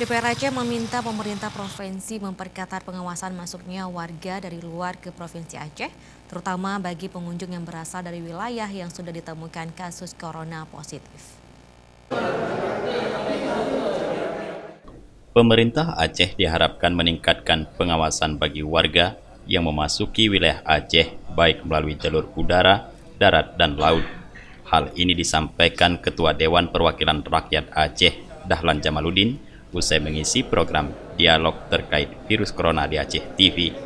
DPR Aceh meminta pemerintah provinsi memperketat pengawasan masuknya warga dari luar ke Provinsi Aceh, terutama bagi pengunjung yang berasal dari wilayah yang sudah ditemukan kasus corona positif. Pemerintah Aceh diharapkan meningkatkan pengawasan bagi warga yang memasuki wilayah Aceh baik melalui jalur udara, darat, dan laut. Hal ini disampaikan Ketua Dewan Perwakilan Rakyat Aceh, Dahlan Jamaluddin, usai mengisi program dialog terkait virus corona di Aceh TV.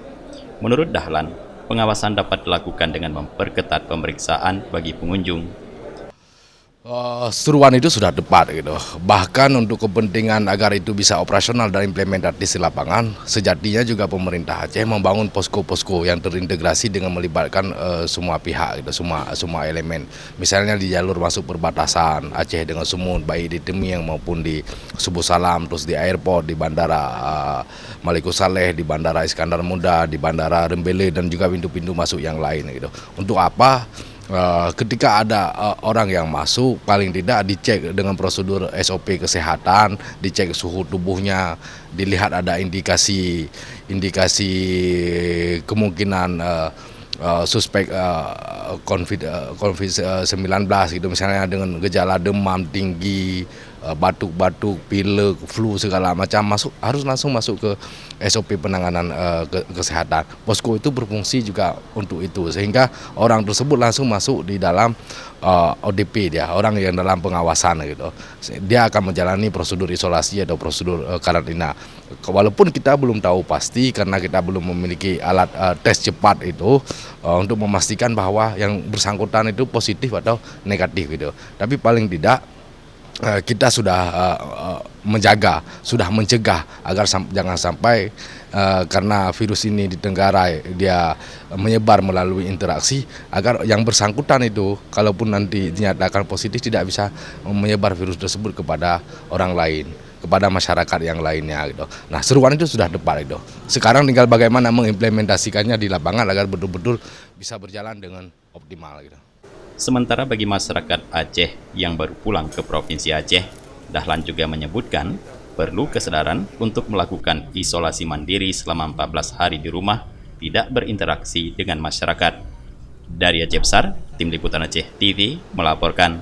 Menurut Dahlan, pengawasan dapat dilakukan dengan memperketat pemeriksaan bagi pengunjung. Seruan itu sudah tepat gitu. Bahkan untuk kepentingan agar itu bisa operasional dan implementatif di lapangan, sejatinya juga pemerintah Aceh membangun posko-posko yang terintegrasi dengan melibatkan semua pihak gitu, semua elemen. Misalnya di jalur masuk perbatasan Aceh dengan Sumut, baik di Temiang maupun di Subuh Salam, terus di airport, di bandara Maliku Saleh, di bandara Iskandar Muda, di bandara Rembele, dan juga pintu-pintu masuk yang lain gitu. Untuk apa? Ketika ada orang yang masuk, paling tidak dicek dengan prosedur SOP kesehatan, dicek suhu tubuhnya, dilihat ada indikasi kemungkinan suspek COVID-19 gitu, misalnya dengan gejala demam tinggi, batuk-batuk, pilek, flu segala macam, harus langsung masuk ke SOP penanganan kesehatan. Posko itu berfungsi juga untuk itu, sehingga orang tersebut langsung masuk di dalam ODP, dia orang yang dalam pengawasan gitu. Dia akan menjalani prosedur isolasi atau prosedur karantina. Walaupun kita belum tahu pasti karena kita belum memiliki alat tes cepat itu untuk memastikan bahwa yang bersangkutan itu positif atau negatif gitu. Tapi paling tidak kita sudah mencegah agar jangan sampai karena virus ini ditenggarai dia menyebar melalui interaksi, agar yang bersangkutan itu kalaupun nanti dinyatakan positif tidak bisa menyebar virus tersebut kepada orang lain, kepada masyarakat yang lainnya gitu. Nah, seruan itu sudah tepat itu. Sekarang tinggal bagaimana mengimplementasikannya di lapangan agar betul-betul bisa berjalan dengan optimal gitu. Sementara bagi masyarakat Aceh yang baru pulang ke Provinsi Aceh, Dahlan juga menyebutkan perlu kesadaran untuk melakukan isolasi mandiri selama 14 hari di rumah, tidak berinteraksi dengan masyarakat. Dari Aceh Besar, Tim Liputan Aceh TV melaporkan.